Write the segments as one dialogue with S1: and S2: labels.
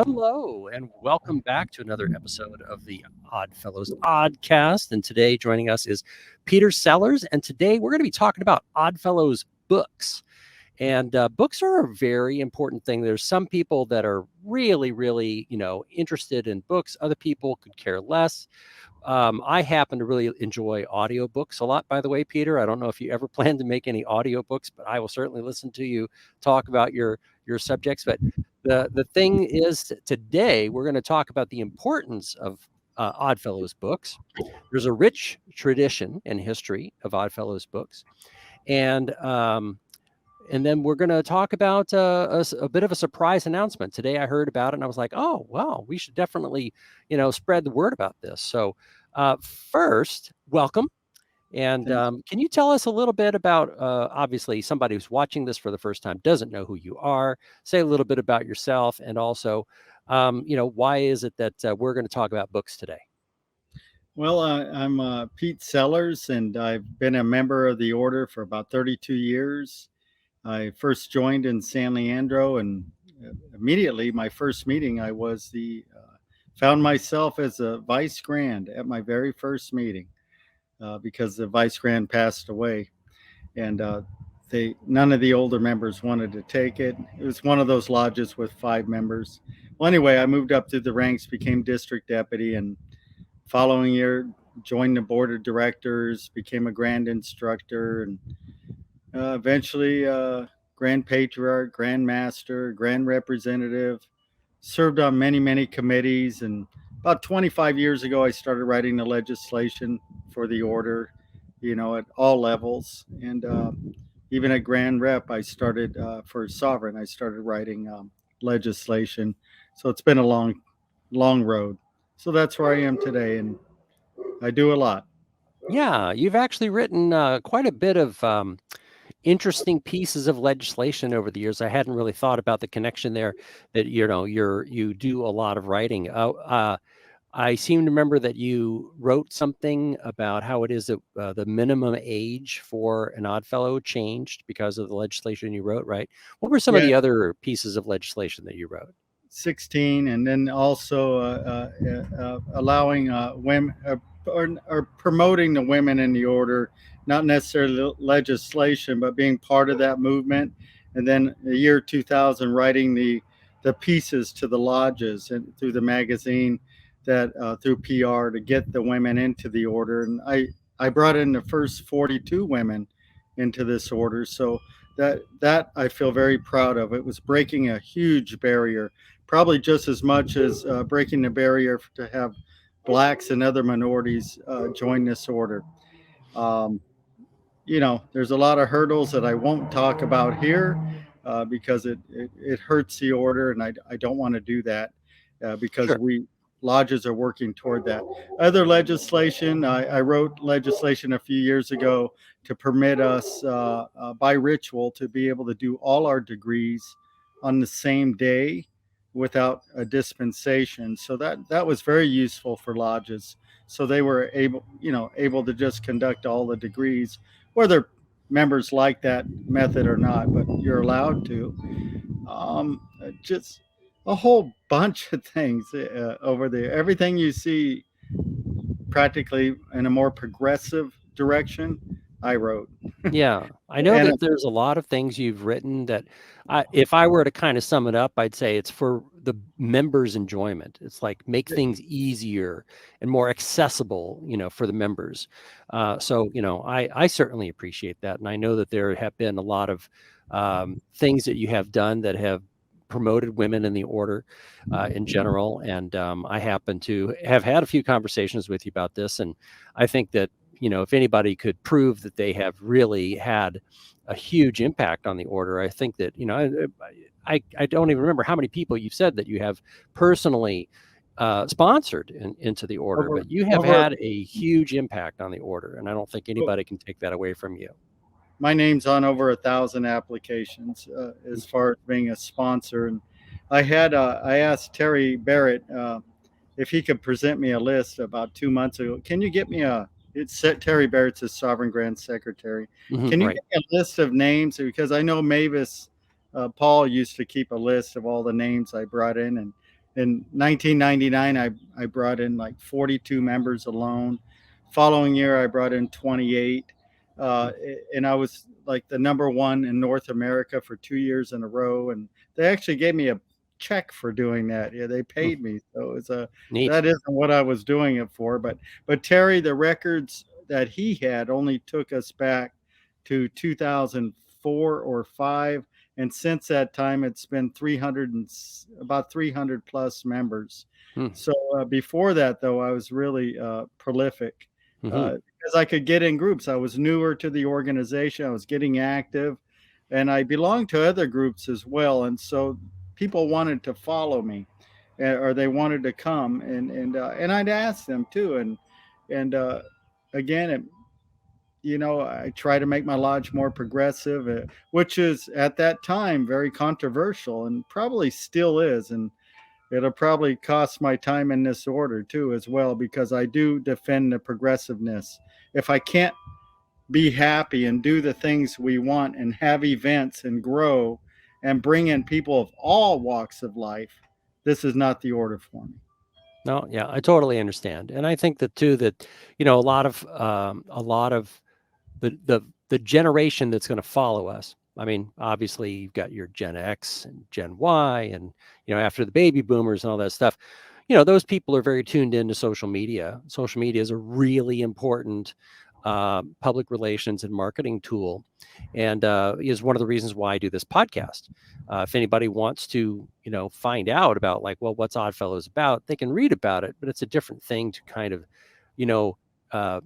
S1: Hello, and welcome back to another episode of the Odd Fellows Oddcast. And today joining us is Peter Sellars. And today we're going to be talking about Odd Fellows books. And books are a very important thing. There's some people that are really, interested in books. Other people could care less. I happen to really enjoy audiobooks a lot, by the way, Peter. I don't know if you ever plan to make any audiobooks, but I will certainly listen to you talk about your subjects. But the thing is, today we're going to talk about the importance of Oddfellows books. There's a rich tradition and history of Oddfellows books, and then we're going to talk about a bit of a surprise announcement. Today I heard about it and I was like, oh, wow, we should definitely, spread the word about this. So first, welcome. And can you tell us a little bit about, obviously, somebody who's watching this for the first time doesn't know who you are. Say a little bit about yourself and also, why is it that we're going to talk about books today?
S2: Well, I'm Pete Sellars, and I've been a member of the order for about 32 years. I first joined in San Leandro, and immediately my first meeting, I was found myself as a vice grand at my very first meeting because the vice grand passed away, and none of the older members wanted to take it. It was one of those lodges with 5 members. Well, anyway, I moved up through the ranks, became district deputy, and following year joined the board of directors, became a grand instructor, and eventually grand patriarch, grand master, grand representative. Served on many committees, and about 25 years ago I started writing the legislation for the order, at all levels. And even at grand rep I started for sovereign, I started writing legislation. So it's been a long road. So that's where I am today, and I do a lot.
S1: Yeah, you've actually written quite a bit of interesting pieces of legislation over the years. I hadn't really thought about the connection there. That you do a lot of writing. I seem to remember that you wrote something about how it is that the minimum age for an Oddfellow changed because of the legislation you wrote. Right? What were some of
S2: Yeah,
S1: the other pieces of legislation that you wrote?
S2: 16, and then also allowing women or promoting the women in the order, not necessarily legislation, but being part of that movement. And then the year 2000, writing the pieces to the lodges and through the magazine that through PR to get the women into the order. And I brought in the first 42 women into this order. So that I feel very proud of. It was breaking a huge barrier, probably just as much as breaking the barrier to have blacks and other minorities join this order. Um, there's a lot of hurdles that I won't talk about here because it hurts the order, and I don't want to do that because
S1: Sure.
S2: we lodges are working toward that. Other legislation, I wrote legislation a few years ago to permit us by ritual to be able to do all our degrees on the same day without a dispensation. So that was very useful for lodges. So they were able to just conduct all the degrees, whether members like that method or not, but you're allowed to. Just a whole bunch of things over there. Everything you see practically in a more progressive direction, I wrote.
S1: Yeah, I know
S2: And
S1: that there's a lot of things you've written that if I were to kind of sum it up, I'd say it's for the members' enjoyment. It's like make things easier and more accessible, for the members. I certainly appreciate that. And I know that there have been a lot of things that you have done that have promoted women in the order in general. And I happen to have had a few conversations with you about this. And I think that if anybody could prove that they have really had a huge impact on the order, I think that, I don't even remember how many people you've said that you have personally sponsored into the order,
S2: over
S1: but you have
S2: over
S1: had a huge impact on the order. And I don't think anybody can take that away from you.
S2: my name's on over 1,000 applications as far as being a sponsor. And I asked Terry Barrett if he could present me a list about 2 months ago. Can you get me it's Terry Barrett's a sovereign grand secretary. Can you
S1: Right.
S2: get me a list of names? Because I know Mavis Paul used to keep a list of all the names I brought in, and In 1999, I brought in like 42 members alone. Following year, I brought in 28. Uh, and I was like the number one in North America for 2 years in a row. And they actually gave me a check for doing that. Yeah, they
S1: Hmm.
S2: paid me. So it's
S1: Neat.
S2: that isn't what I was doing it for. But Terry, the records that he had only took us back to 2004 or five, and since that time it's been 300 and about 300 plus members.
S1: Hmm.
S2: So before that, though, I was really prolific
S1: Hmm.
S2: because I could get in groups. I was newer to the organization. I was getting active, and I belonged to other groups as well. And so people wanted to follow me, or they wanted to come, and I'd ask them too. And again, I try to make my lodge more progressive, which is at that time very controversial and probably still is. And it'll probably cost my time in this order too, as well, because I do defend the progressiveness. If I can't be happy and do the things we want and have events and grow and bring in people of all walks of life, this is not the order for me.
S1: No, yeah, I totally understand, and I think that too that a lot of the generation that's going to follow us. I mean, obviously, you've got your Gen X and Gen Y, and after the baby boomers and all that stuff. Those people are very tuned into social media. Social media is a really important public relations and marketing tool, and is one of the reasons why I do this podcast. If anybody wants to, find out about like, well, what's Oddfellows about, they can read about it, but it's a different thing to kind of, you know, uh,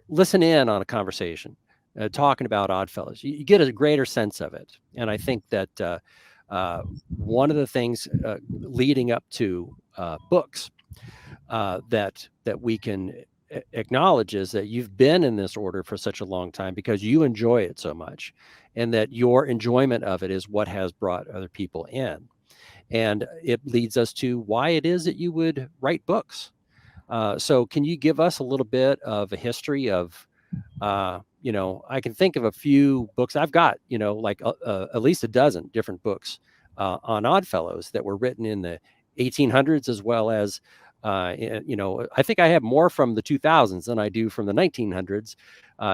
S1: listen in on a conversation, talking about Oddfellows. You get a greater sense of it, and I think that one of the things leading up to books that we can acknowledge is that you've been in this order for such a long time because you enjoy it so much, and that your enjoyment of it is what has brought other people in. And it leads us to why it is that you would write books. So can you give us a little bit of a history of, I can think of a few books I've got, like at least a dozen different books on Oddfellows that were written in the 1800s, as well as, I think I have more from the 2000s than I do from the 1900s.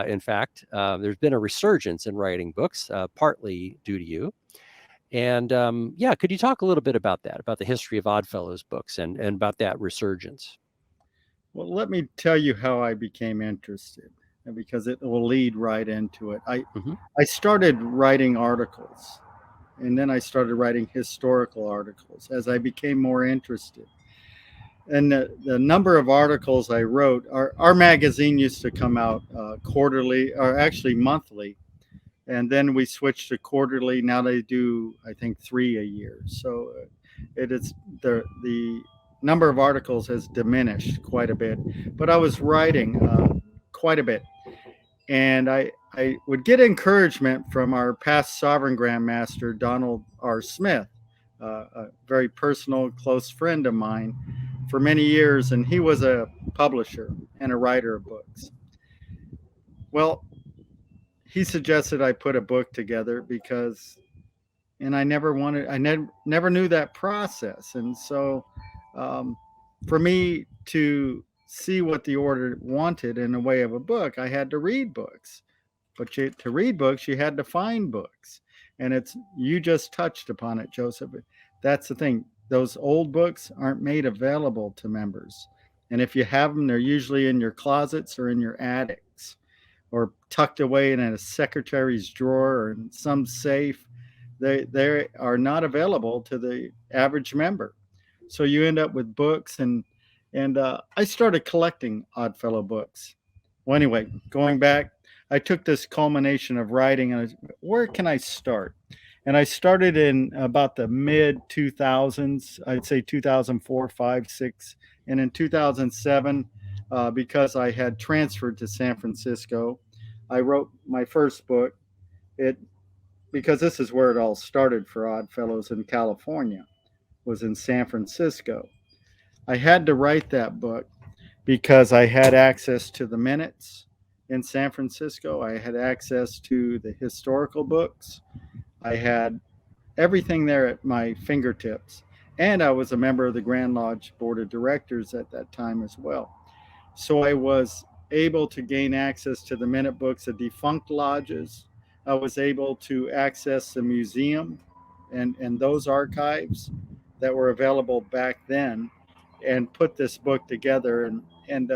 S1: In fact, there's been a resurgence in writing books, partly due to you. And yeah, could you talk a little bit about that, about the history of Oddfellows books and about that resurgence?
S2: Well, let me tell you how I became interested, because it will lead right into it. I
S1: Hmm.
S2: I started writing articles, and then I started writing historical articles as I became more interested. And the number of articles I wrote, our magazine used to come out quarterly, or actually monthly, and then we switched to quarterly. Now they do, I think, three a year. So it is the number of articles has diminished quite a bit. But I was writing quite a bit, and I would get encouragement from our past sovereign Grand Master Donald R. Smith, a very personal, close friend of mine for many years, and he was a publisher and a writer of books. Well, he suggested I put a book together because, and I never knew that process, and so um, for me to see what the order wanted in the way of a book, I had to read books. But to read books, you had to find books, and you just touched upon it, Joseph. That's the thing; those old books aren't made available to members, and if you have them, they're usually in your closets or in your attics, or tucked away in a secretary's drawer or in some safe. They are not available to the average member, so you end up with books, and I started collecting Oddfellow books. Well, anyway, going back, I took this culmination of writing, and where can I start? And I started in about the mid 2000s, I'd say 2004, 5, 6. And in 2007, because I had transferred to San Francisco, I wrote my first book. It Because this is where it all started for Oddfellows in California, was in San Francisco. I had to write that book because I had access to the minutes in San Francisco. I had access to the historical books. I had everything there at my fingertips. and I was a member of the Grand Lodge Board of Directors at that time as well. So I was able to gain access to the minute books of defunct lodges. I was able to access the museum and those archives that were available back then, and put this book together, and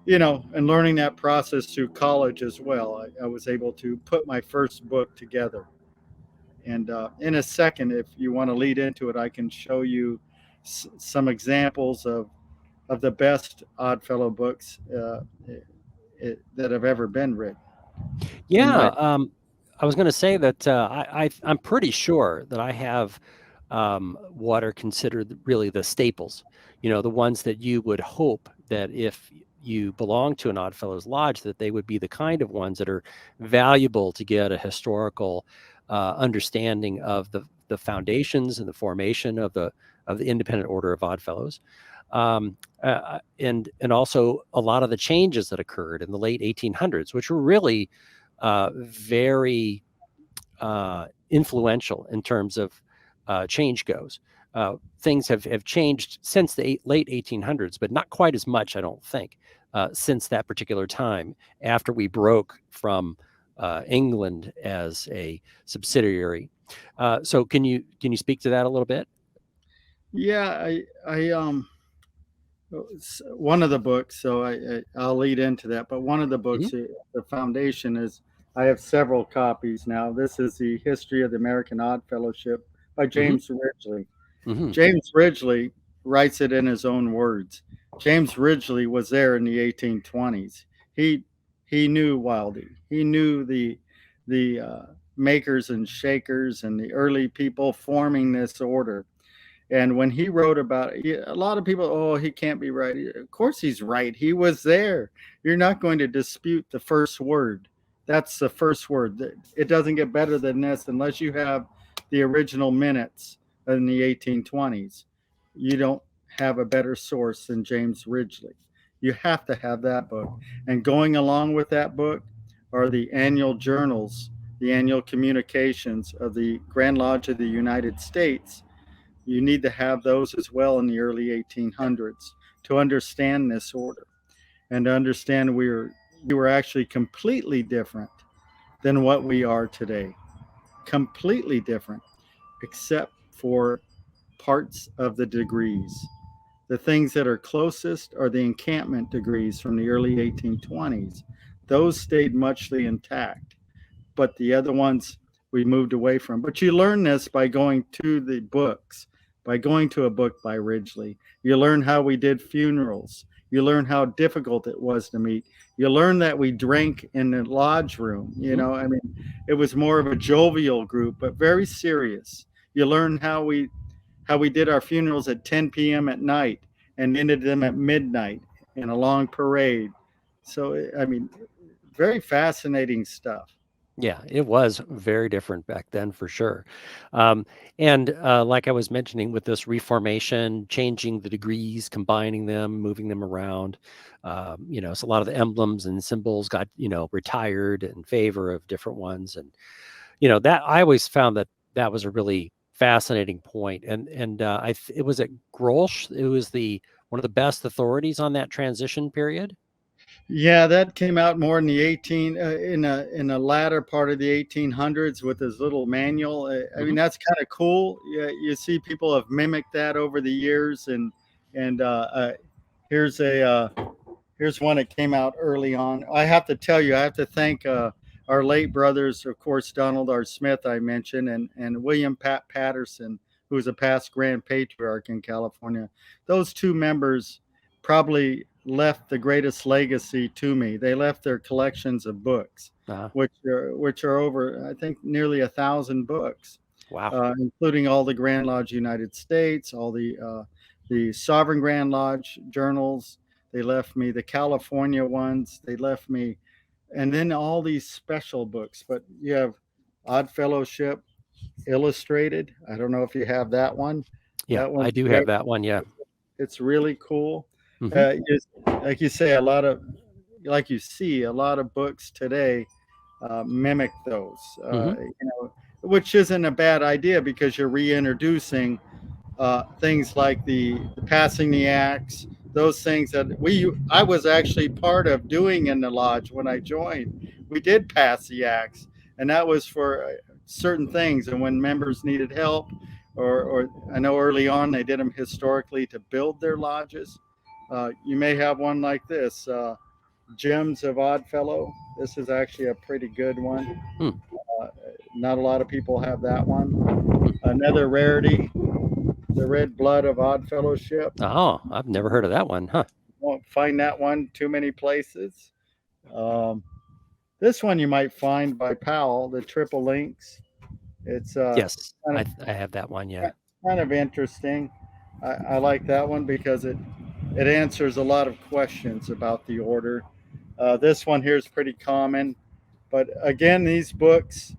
S2: learning that process through college as well. I was able to put my first book together. And in a second, if you want to lead into it, I can show you some examples of the best Oddfellow books that have ever been written. In
S1: Yeah,
S2: my
S1: I was going to say that I'm pretty sure that I have what are considered really the staples. The ones that you would hope that if you belong to an Oddfellows Lodge, that they would be the kind of ones that are valuable to get a historical understanding of the foundations and the formation of the Independent Order of Oddfellows. And also a lot of the changes that occurred in the late 1800s, which were really very influential in terms of change goes. Things have changed since the late 1800s, but not quite as much, I don't think, since that particular time after we broke from England as a subsidiary. So can you speak to that a little bit?
S2: Yeah, one of the books. So I'll lead into that. But one of the
S1: Mhm.
S2: books, the foundation is. I have several copies now. This is the History of the American Odd Fellowship by
S1: Mhm.
S2: James Ridgely.
S1: Mhm.
S2: James Ridgely writes it in his own words. James Ridgely was there in the 1820s. He knew Wildy. He knew the makers and shakers and the early people forming this order. And when he wrote about it, a lot of people, oh, he can't be right. Of course he's right. He was there. You're not going to dispute the first word. That's the first word. It doesn't get better than this unless you have the original minutes in the 1820s. You don't have a better source than James Ridgely. You have to have that book. And going along with that book are the annual journals, the annual communications of the Grand Lodge of the United States. You need to have those as well in the early 1800s to understand this order and to understand we were actually completely different than what we are today. Completely different, except for parts of the degrees. The things that are closest are the encampment degrees from the early 1820s. Those stayed muchly intact, but the other ones we moved away from. But you learn this by going to the books, by going to a book by Ridgely. You learn how we did funerals. You learn how difficult it was to meet. You learn that we drank in the lodge room.
S1: Mhm.
S2: I mean, it was more of a jovial group, but very serious. You learn how we did our funerals at 10 p.m. at night and ended them at midnight in a long parade. So, I mean, very fascinating stuff.
S1: Yeah, it was very different back then for sure. Um, and like I was mentioning with this reformation, changing the degrees, combining them, moving them around, so a lot of the emblems and symbols got, retired in favor of different ones. And, that I always found that was a really fascinating point. And it was at Grolsch, it was one of the best authorities on that transition period.
S2: Yeah, that came out more in the 18 in the latter part of the 1800s with his little manual. I mean,
S1: Hmm.
S2: that's kind of cool. Yeah, you see people have mimicked that over the years, and here's a here's one that came out early on. I have to tell you, I have to thank our late brothers, of course, Donald R. Smith, I mentioned, and William Patterson, who was a past Grand Patriarch in California. Those two members probably left the greatest legacy to me. They left their collections of books,
S1: Uh,
S2: which are over, I think, nearly 1,000 books,
S1: wow.
S2: including all the Grand Lodge United States, all the Sovereign Grand Lodge journals. They left me the California ones. They left me, and then all these special books. But you have Odd Fellowship Illustrated. I don't know if you have that one.
S1: Yeah,
S2: That
S1: I
S2: one's
S1: do have
S2: great.
S1: that one. Yeah.
S2: It's really cool.
S1: Hmm.
S2: Like you say, like you see, a lot of books today mimic those,
S1: Hmm.
S2: which isn't a bad idea because you're reintroducing things like the passing the axe, those things that I was actually part of doing in the lodge when I joined. We did pass the axe, and that was for certain things. And when members needed help, or I know early on they did them historically to build their lodges. You may have one like this, Gems of Oddfellow. This is actually a pretty good one.
S1: Hmm.
S2: Uh, Not a lot of people have that one. Another rarity, the Red Blood of Odd Fellowship.
S1: Oh, I've never heard of that one, huh?
S2: Won't find that one too many places. Um, this one you might find by Powell, the Triple Links. It's
S1: Yes,
S2: kind
S1: I have that one. Yeah.
S2: of interesting. I like that one because it answers a lot of questions about the order. This one here is pretty common, but again, these books,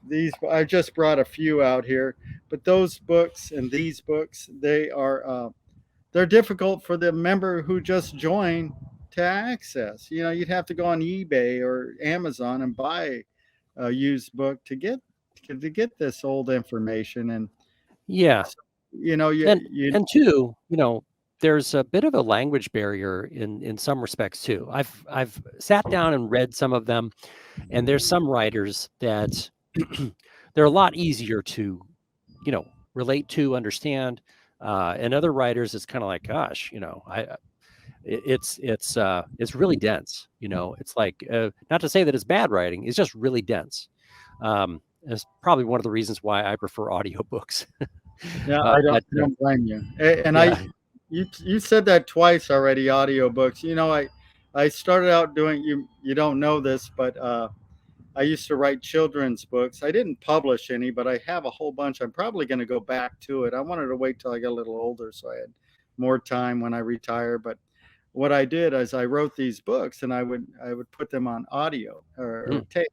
S2: these I just brought a few out here, but those books and these books, they're difficult for the member who just joined to access. You know, you'd have to go on eBay or Amazon and buy a used book to get this old information. And
S1: Yeah.
S2: so, you know,
S1: And two, there's a bit of a language barrier in some respects too. I've sat down and read some of them, and there's some writers that they're a lot easier to, relate to, understand. And other writers, it's kind of like, gosh, it's really dense. It's like, not to say that it's bad writing, it's just really dense. It's probably one of the reasons why I prefer audiobooks.
S2: yeah, I
S1: But
S2: don't blame you. And
S1: yeah.
S2: you said that twice already. Audiobooks. You know, I started out doing you don't know this, but I used to write children's books. I didn't publish any, but I have a whole bunch. I'm probably going to go back to it. I wanted to wait till I got a little older so I had more time when I retire. But what I did is I wrote these books and I would put them on audio or
S1: Mm.
S2: tape,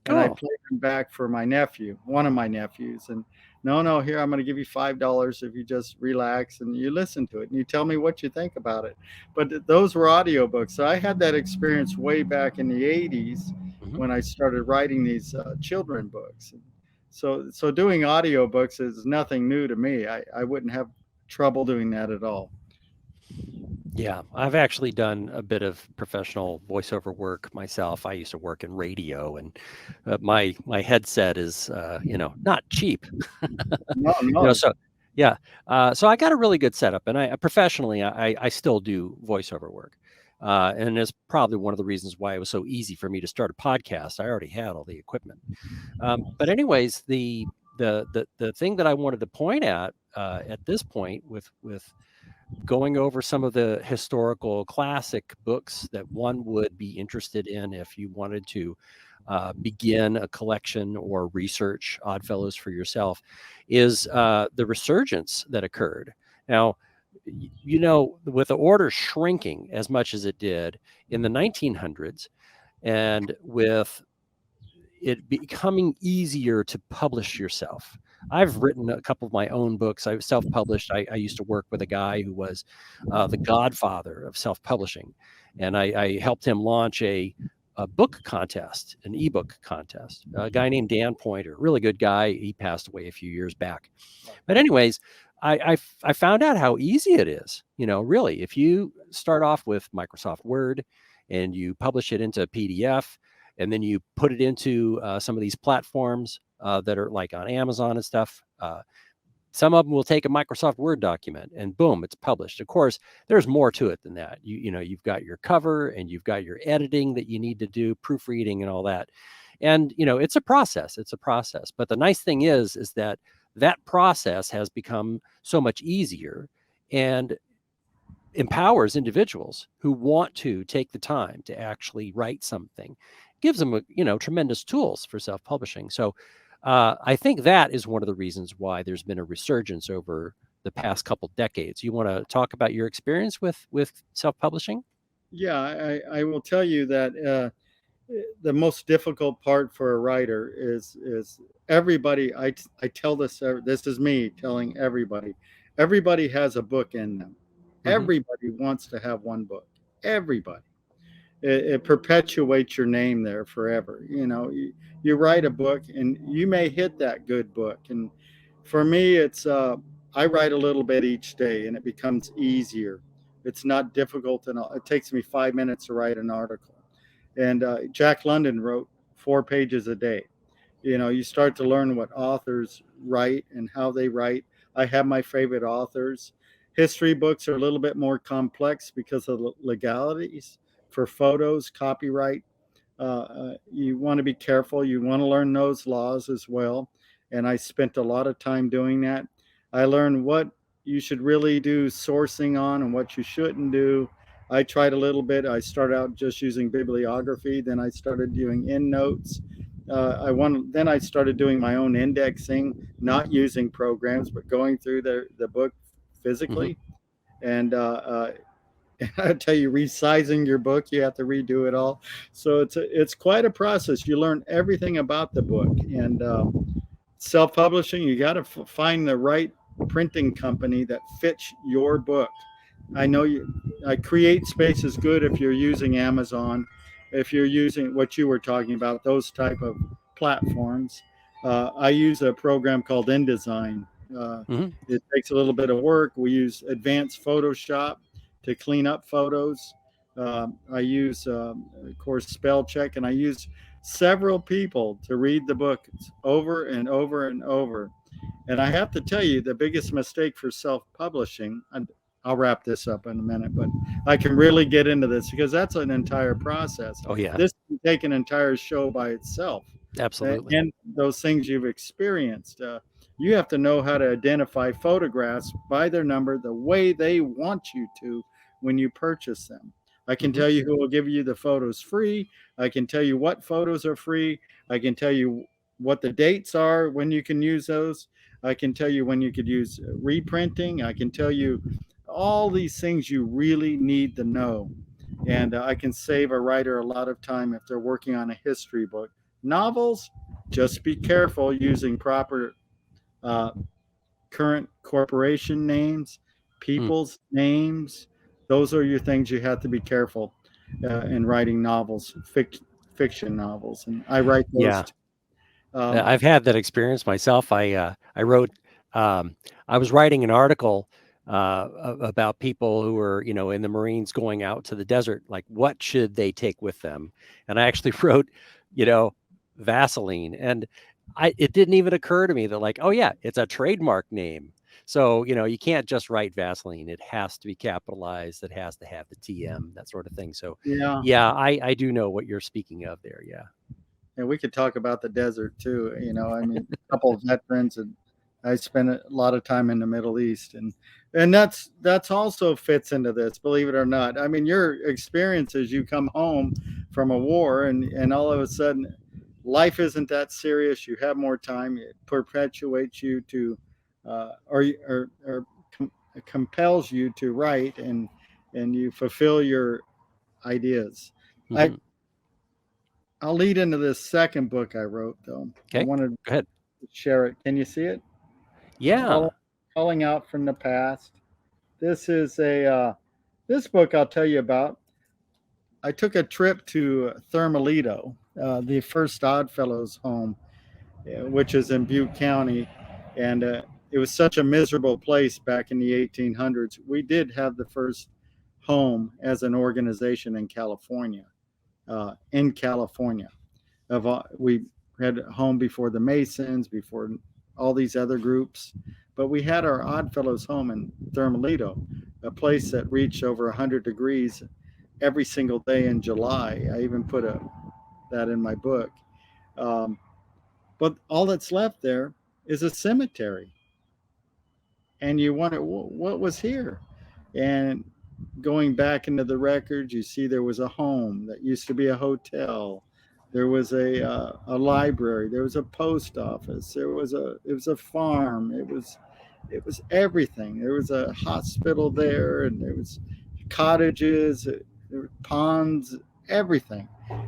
S2: and I
S1: Oh,
S2: played them back for my nephew, one of my nephews. And no, here I'm going to give you $5 if you just relax and you listen to it and you tell me what you think about it. But those were audiobooks. So I had that experience way back in the '80s
S1: mhm.
S2: when I started writing these children books. So doing audiobooks is nothing new to me. I wouldn't have trouble doing that at all.
S1: Yeah, I've actually done a bit of professional voiceover work myself. I used to work in radio, and my headset is, not cheap.
S2: No, no.
S1: So yeah, so I got a really good setup, and I professionally I still do voiceover work, and it's probably one of the reasons why it was so easy for me to start a podcast. I already had all the equipment. But anyways, the thing that I wanted to point at this point with going over some of the historical classic books that one would be interested in if you wanted to begin a collection or research Oddfellows for yourself is the resurgence that occurred. Now, with the order shrinking as much as it did in the 1900s, and with it becoming easier to publish yourself. I've written a couple of my own books. I've self-published. I used to work with a guy who was the godfather of self-publishing, and I helped him launch a book contest, an ebook contest. A guy named Dan Pointer, really good guy. He passed away a few years back. But anyways, I found out how easy it is. Really, if you start off with Microsoft Word and you publish it into PDF, and then you put it into some of these platforms that are like on Amazon and stuff. Some of them will take a Microsoft Word document and boom, it's published. Of course, there's more to it than that. You've got your cover and you've got your editing that you need to do, proofreading and all that. And it's a process. It's a process. But the nice thing is that process has become so much easier and empowers individuals who want to take the time to actually write something, gives them tremendous tools for self-publishing. So I think that is one of the reasons why there's been a resurgence over the past couple decades. You want to talk about your experience with self-publishing?
S2: Yeah, I will tell you that the most difficult part for a writer is everybody. I tell this. This is me telling everybody. Everybody has a book in them.
S1: Mm-hmm.
S2: Everybody wants to have one book. Everybody. It perpetuates your name there forever. You write a book and you may hit that good book. And for me, it's I write a little bit each day, and it becomes easier. It's not difficult, and it takes me 5 minutes to write an article. And Jack London wrote 4 pages a day. You start to learn what authors write and how they write. I have my favorite authors. History books are a little bit more complex because of the legalities for photos, copyright. You want to be careful. You want to learn those laws as well. And I spent a lot of time doing that. I learned what you should really do sourcing on and what you shouldn't do. I tried a little bit. I started out just using bibliography. Then I started doing endnotes. Then I started doing my own indexing, not using programs, but going through the book physically. And I tell you, resizing your book, you have to redo it all. So it's quite a process. You learn everything about the book. And self-publishing, you got to find the right printing company that fits your book. I know Create Space is good if you're using Amazon, if you're using what you were talking about, those type of platforms. I use a program called InDesign. It takes a little bit of work. We use advanced Photoshop to clean up photos. I use, of course, spell check, and I use several people to read the book over and over and over. And I have to tell you, the biggest mistake for self-publishing, and I'll wrap this up in a minute, but I can really get into this because that's an entire process.
S1: Oh, yeah.
S2: This can take an entire show by itself.
S1: Absolutely.
S2: And those things you've experienced. You have to know how to identify photographs by their number the way they want you to when you purchase them. I can tell you who will give you the photos free. I can tell you what photos are free. I can tell you what the dates are when you can use those. I can tell you when you could use reprinting. I can tell you all these things you really need to know. And I can save a writer a lot of time if they're working on a history book. Novels, just be careful using proper current corporation names, people's names. Those are your things you have to be careful in writing novels, fiction novels. And I write those.
S1: Yeah. I've had that experience myself. I wrote, I was writing an article about people who were, in the Marines going out to the desert, like what should they take with them? And I actually wrote, Vaseline. And it didn't even occur to me that like, oh yeah, it's a trademark name. So, you can't just write Vaseline. It has to be capitalized. It has to have the TM, that sort of thing. So yeah, I do know what you're speaking of there. Yeah.
S2: And we could talk about the desert too. A couple of veterans, and I spent a lot of time in the Middle East, and that's also fits into this, believe it or not. I mean, your experiences, you come home from a war and all of a sudden life isn't that serious. You have more time. It perpetuates you to, or compels you to write, and you fulfill your ideas. I'll lead into this second book I wrote, though.
S1: Okay.
S2: I wanted
S1: Go ahead.
S2: to share it. Can you see it?
S1: Yeah.
S2: Calling Out from the Past. This is this book I'll tell you about. I took a trip to Thermalito, the first Oddfellows home, which is in Butte County. And it was such a miserable place back in the 1800s. We did have the first home as an organization in California. We had a home before the Masons, before all these other groups, but we had our Oddfellows home in Thermalito, a place that reached over 100 degrees every single day in July. I even put that in my book. But all that's left there is a cemetery. And you wonder, what was here? And going back into the records, you see there was a home that used to be a hotel. There was a library. There was a post office. It was a farm. It was everything. There was a hospital there, and there was cottages, there were ponds, everything.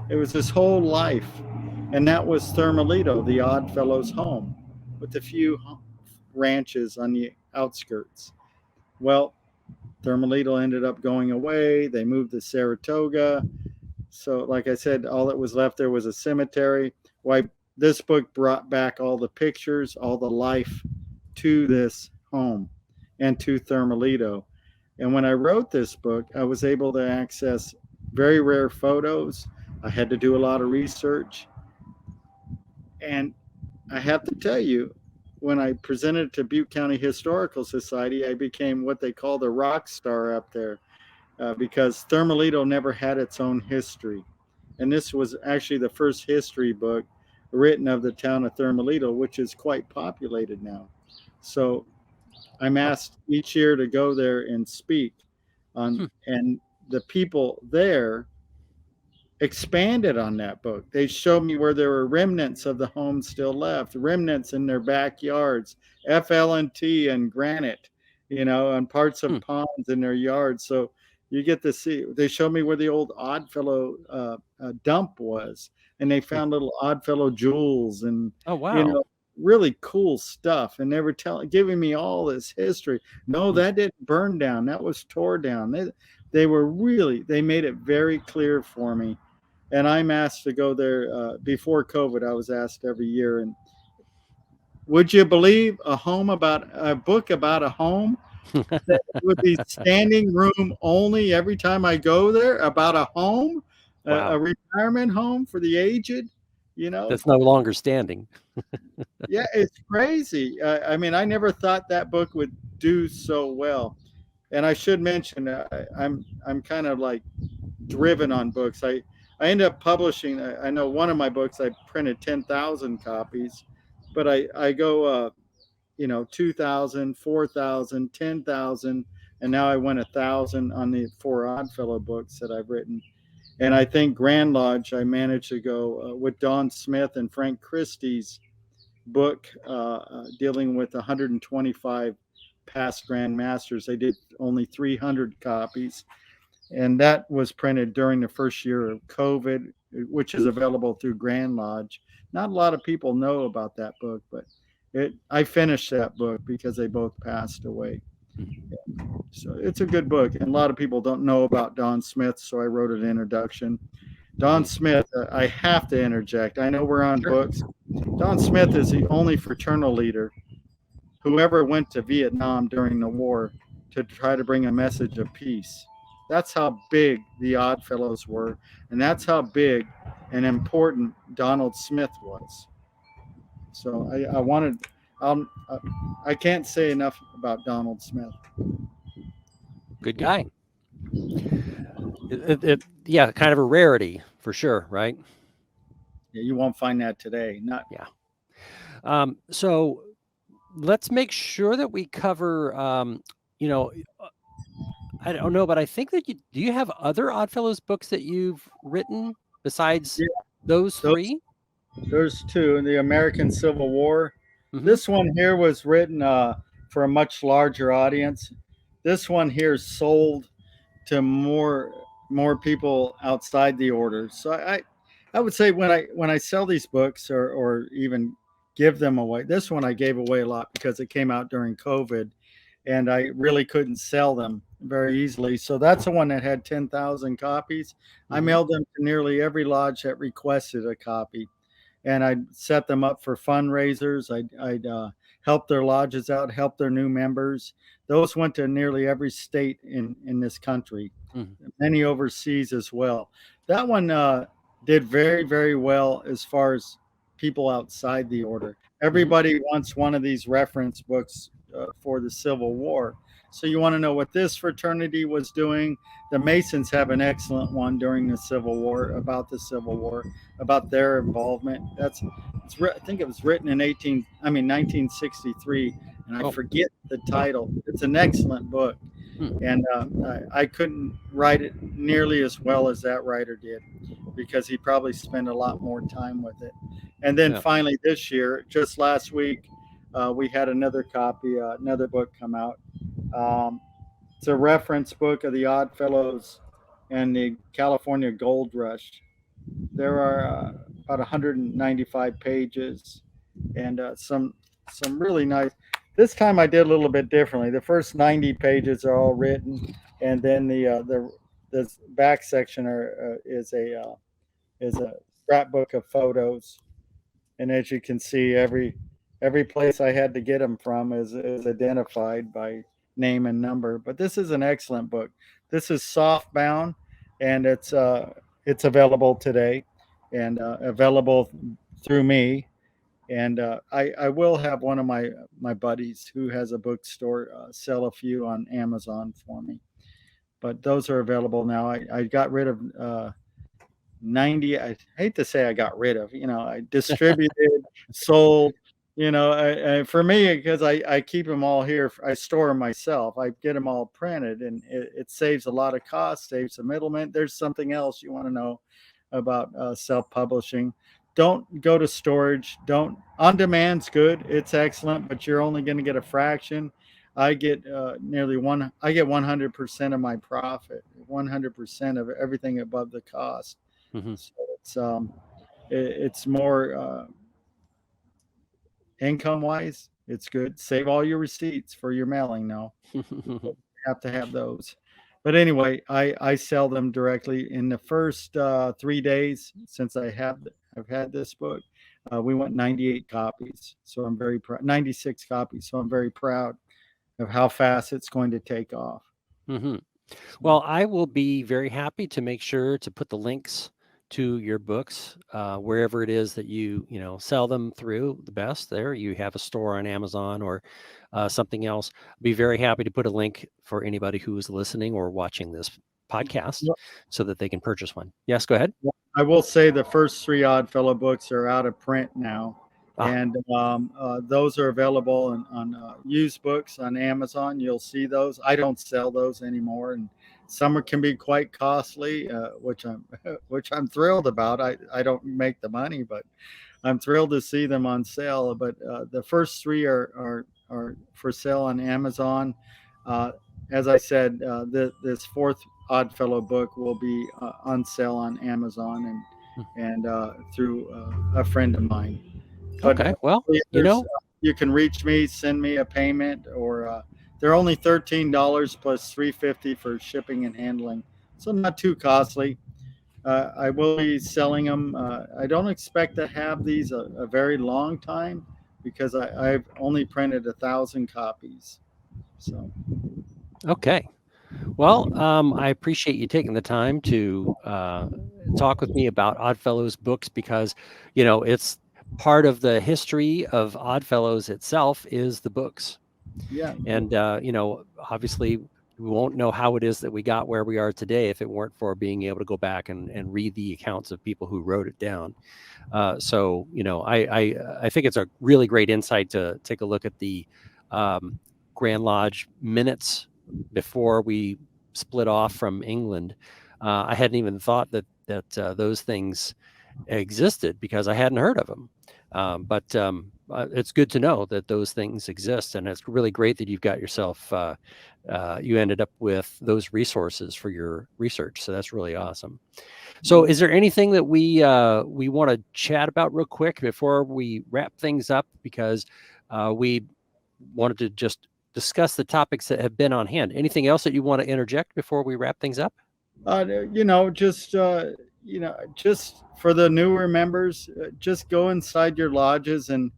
S2: It was this whole life, and that was Thermalito, the Oddfellows home, with a few ranches on the outskirts. Well, Thermalito ended up going away. They moved to Saratoga. So, like I said, all that was left there was a cemetery. Why this book brought back all the pictures, all the life to this home. and to Thermalito. And when I wrote this book, I was able to access very rare photos. I had to do a lot of research. And I have to tell you, when I presented to Butte County Historical Society, I became what they call the rock star up there, because Thermalito never had its own history. And this was actually the first history book written of the town of Thermalito, which is quite populated now. So I'm
S1: Oh,
S2: asked each year to go there and speak on,
S1: hmm.
S2: and the people there expanded on that book. They showed me where there were remnants of the homes still left, remnants in their backyards, FL&T and granite, and parts
S1: Hmm.
S2: of ponds in their yards. So you get to see. They showed me where the old Oddfellow dump was, and they
S1: Hmm.
S2: found little Oddfellow jewels and
S1: Oh,
S2: you
S1: wow.
S2: know really cool stuff. And they were giving me all this history. No,
S1: Hmm.
S2: that didn't burn down. That was tore down. They made it very clear for me, and I'm asked to go there. Before COVID, I was asked every year. And would you believe a book about a home that would be standing room only every time I go there, about a home, a
S1: Wow.
S2: retirement home for the aged? You know,
S1: That's no longer standing.
S2: yeah, it's crazy. I mean, I never thought that book would do so well. And I should mention, I'm kind of like driven on books. I end up publishing. I know one of my books I printed 10,000 copies, but I go 2,000, 4,000, 10,000, and now I went 1,000 on the four Oddfellow books that I've written. And I think Grand Lodge I managed to go with Don Smith and Frank Christie's book dealing with 125 past Grand Masters. They did only 300 copies, and that was printed during the first year of COVID, which is available through Grand Lodge. Not a lot of people know about that book, but I finished that book because they both passed away. So it's a good book, and a lot of people don't know about Don Smith, so I wrote an introduction. Don
S1: Hmm.
S2: Smith, I have to interject. I know we're on
S1: Sure.
S2: books. Don Smith is the only fraternal leader who ever went to Vietnam during the war to try to bring a message of peace. That's how big the Oddfellows were, and that's how big and important Donald Smith was. So I wanted, um, I can't say enough about Donald Smith.
S1: Good guy. Yeah, kind of a rarity for sure, right?
S2: Yeah, you won't find that today. Not
S1: Yeah. So let's make sure that we cover, you know, I don't know, but I think that do you have other Oddfellows books that you've written besides
S2: yeah,
S1: those
S2: those.
S1: three?
S2: There's two in the American Civil War.
S1: Hmm.
S2: This one here was written for a much larger audience. This one here sold to more people outside the order. So I would say when I sell these books or even give them away, this one I gave away a lot because it came out during COVID, and I really couldn't sell them very easily. So that's the one that had 10,000 copies. I
S1: Hmm.
S2: mailed them to nearly every lodge that requested a copy, and I'd set them up for fundraisers. I'd help their lodges out, help their new members. Those went to nearly every state in this country,
S1: Hmm.
S2: many overseas as well. That one did very, very well as far as people outside the order.
S1: Hmm.
S2: Everybody wants one of these reference books for the Civil War. So you want to know what this fraternity was doing. The Masons have an excellent one during the Civil War, about the Civil War, about their involvement. I think it was written in 1963, and I
S1: Oh.
S2: forget the title. It's an excellent book,
S1: Hmm.
S2: and I couldn't write it nearly as well as that writer did, because he probably spent a lot more time with it. And then
S1: Yeah.
S2: finally this year, just last week, we had another copy, another book come out. Um, it's a reference book of the Oddfellows and the California Gold Rush. There are about 195 pages, and some really nice. This time I did a little bit differently. The first 90 pages are all written, and then the back section is a scrapbook of photos. And as you can see, every place I had to get them from is identified by name and number. But this is an excellent book. This is soft bound, and it's available today, and available through me. And I will have one of my buddies who has a bookstore sell a few on Amazon for me. But those are available now. I got rid of 90. I hate to say I got rid of, I distributed, sold, for me, because I keep them all here. I store them myself. I get them all printed, and it saves a lot of cost, saves the middleman. There's something else you want to know about self-publishing. Don't go to storage. Don't On demand's good. It's excellent, but you're only going to get a fraction. I get I get 100% of my profit, 100% of everything above the cost.
S1: Mm-hmm.
S2: So it's more income wise. It's good. Save all your receipts for your mailing now. You have to have those. But anyway, I sell them directly. In the first 3 days since I've had this book, we went 98 copies. So I'm very proud. 96 copies. So I'm very proud of how fast it's going to take off.
S1: Mm-hmm. Well, I will be very happy to make sure to put the links to your books wherever it is that you sell them through. The best there, you have a store on Amazon or something else. Be very happy to put a link for anybody who is listening or watching this podcast so that they can purchase one. Yes, go ahead.
S2: I will say the first 3 Oddfellow books are out of print now. And those are available on used books on Amazon. You'll see those. I don't sell those anymore, and some can be quite costly, which I'm thrilled about. I don't make the money, but I'm thrilled to see them on sale. But the first 3 are for sale on Amazon. As I said, this 4th Oddfellow book will be on sale on Amazon and through a friend of mine. But,
S1: okay, well,
S2: you can reach me, send me a payment, or they're only $13 plus $3.50 for shipping and handling, so not too costly. I will be selling them. I don't expect to have these a very long time because I've only printed 1,000 copies. So,
S1: okay. Well, I appreciate you taking the time to talk with me about Oddfellows books because, it's part of the history of Oddfellows itself is the books.
S2: Yeah.
S1: And, obviously we won't know how it is that we got where we are today if it weren't for being able to go back and read the accounts of people who wrote it down. So, I think it's a really great insight to take a look at the Grand Lodge minutes before we split off from England. I hadn't even thought that those things existed because I hadn't heard of them. But it's good to know that those things exist, and it's really great that you've got yourself. You ended up with those resources for your research, so that's really awesome. So, is there anything that we want to chat about real quick before we wrap things up? Because we wanted to just discuss the topics that have been on hand. Anything else that you want to interject before we wrap things up?
S2: Just for the newer members, just go inside your lodges and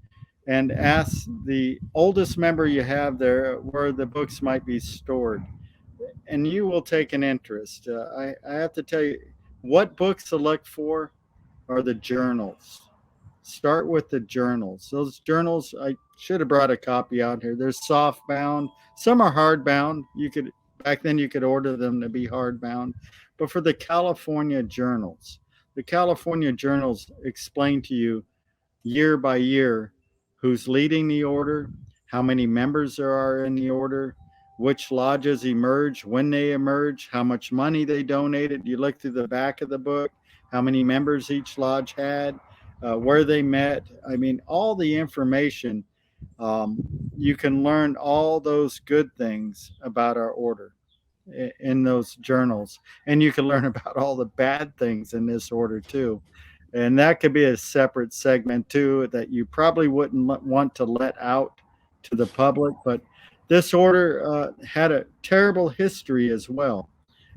S2: ask the oldest member you have there where the books might be stored, and you will take an interest. I have to tell you, what books to look for are the journals. Start with the journals. Those journals, I should have brought a copy out here. They're soft bound. Some are hard bound. Back then you could order them to be hard bound. But for the California journals explain to you year by year who's leading the order, how many members there are in the order, which lodges emerge, when they emerge, how much money they donated. You look through the back of the book, how many members each lodge had, where they met. I mean, all the information. You can learn all those good things about our order in those journals, and you can learn about all the bad things in this order too. And that could be a separate segment too that you probably wouldn't want to let out to the public. But this order had a terrible history as well,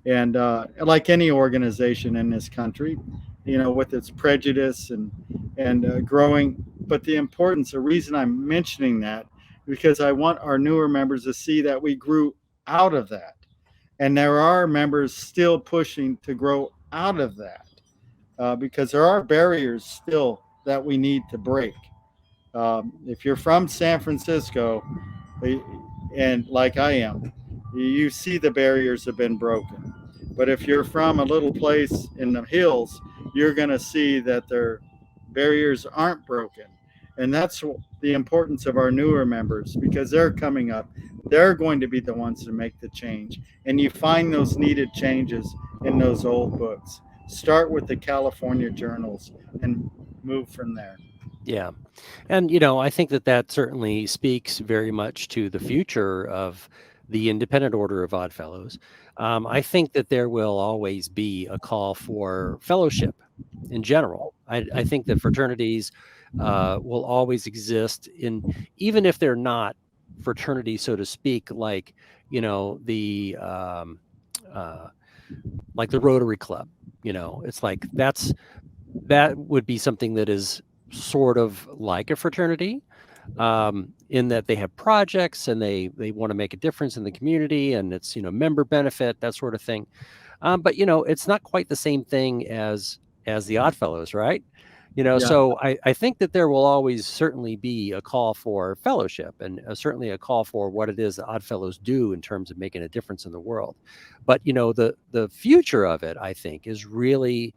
S2: and like any organization in this country, with its prejudice and growing. But the reason I'm mentioning that, because I want our newer members to see that we grew out of that. And there are members still pushing to grow out of that, because there are barriers still that we need to break. If you're from San Francisco, and like I am, you see the barriers have been broken. But if you're from a little place in the hills, you're going to see that their barriers aren't broken. And that's the importance of our newer members, because they're coming up. They're going to be the ones to make the change. And you find those needed changes in those old books. Start with the California journals and move from there.
S1: Yeah. And, I think that certainly speaks very much to the future of the Independent Order of Odd Fellows. I think that there will always be a call for fellowship in general. I think that fraternities will always exist, even if they're not fraternities, so to speak, the like the Rotary Club. It's like that would be something that is sort of like a fraternity, in that they have projects and they want to make a difference in the community, and it's member benefit, that sort of thing. But it's not quite the same thing as the Oddfellows, right?
S2: Yeah.
S1: So I think that there will always certainly be a call for fellowship, and certainly a call for what it is that Oddfellows do in terms of making a difference in the world. But the future of it, I think, is really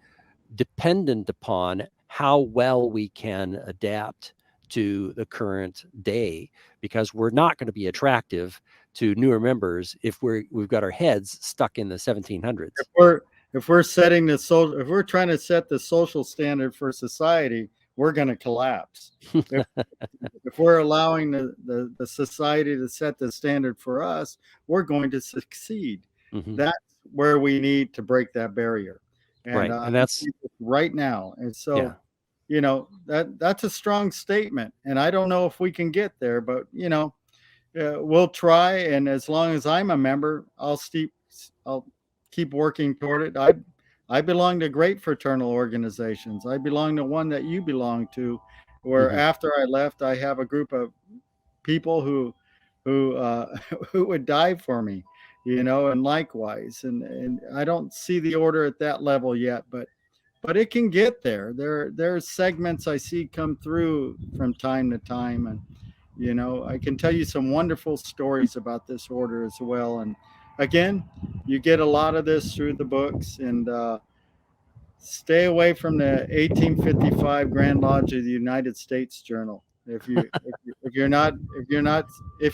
S1: dependent upon how well we can adapt to the current day, because we're not going to be attractive to newer members if we've got our heads stuck in the 1700s.
S2: If we're setting the social, if we're trying to set the social standard for society, we're going to collapse. If we're allowing the society to set the standard for us, we're going to succeed.
S1: Mm-hmm.
S2: That's where we need to break that barrier. And,
S1: right. And that's
S2: right now. And so, that's a strong statement. And I don't know if we can get there, but, we'll try. And as long as I'm a member, I'll keep working toward it. I belong to great fraternal organizations. I belong to one that you belong to, where after I left, I have a group of people who who would die for me, and likewise. And I don't see the order at that level yet, but it can get there. There are segments I see come through from time to time, and I can tell you some wonderful stories about this order as well. And again, you get a lot of this through the books. And stay away from the 1855 Grand Lodge of the United States Journal. If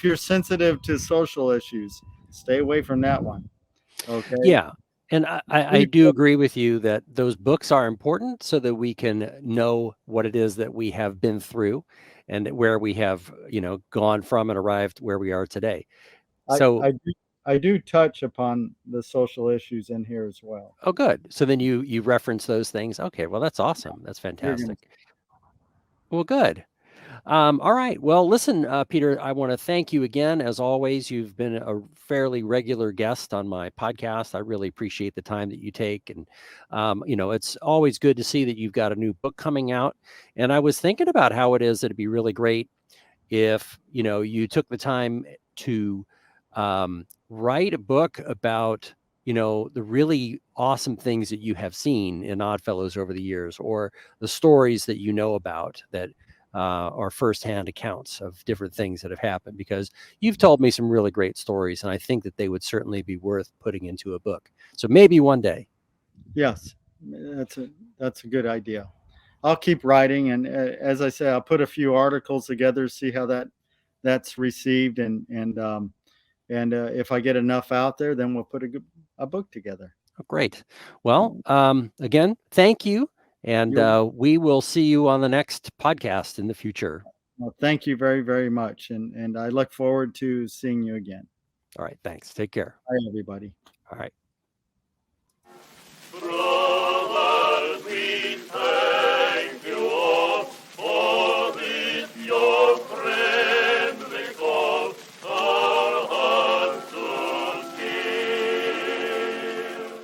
S2: you're sensitive to social issues, stay away from that one. Okay.
S1: Yeah. And I do agree with you that those books are important so that we can know what it is that we have been through and where we have, gone from and arrived where we are today. So
S2: I do touch upon the social issues in here as well.
S1: Oh, good. So then you reference those things. Okay, well, that's awesome. That's fantastic. Well, good. All right. Well, listen, Peter, I want to thank you again. As always, you've been a fairly regular guest on my podcast. I really appreciate the time that you take. And, it's always good to see that you've got a new book coming out. And I was thinking about how it is that it'd be really great if, you took the time to write a book about, the really awesome things that you have seen in Oddfellows over the years, or the stories that you know about that are firsthand accounts of different things that have happened, because you've told me some really great stories, and I think that they would certainly be worth putting into a book. So maybe one day.
S2: Yes, that's a good idea. I'll keep writing, and as I say, I'll put a few articles together, see how that's received, and if I get enough out there, then we'll put a book together.
S1: Oh, great. Well, again, thank you. And we will see you on the next podcast in the future.
S2: Well, thank you very, very much. And I look forward to seeing you again.
S1: All right. Thanks. Take care.
S2: Bye, everybody.
S1: All right.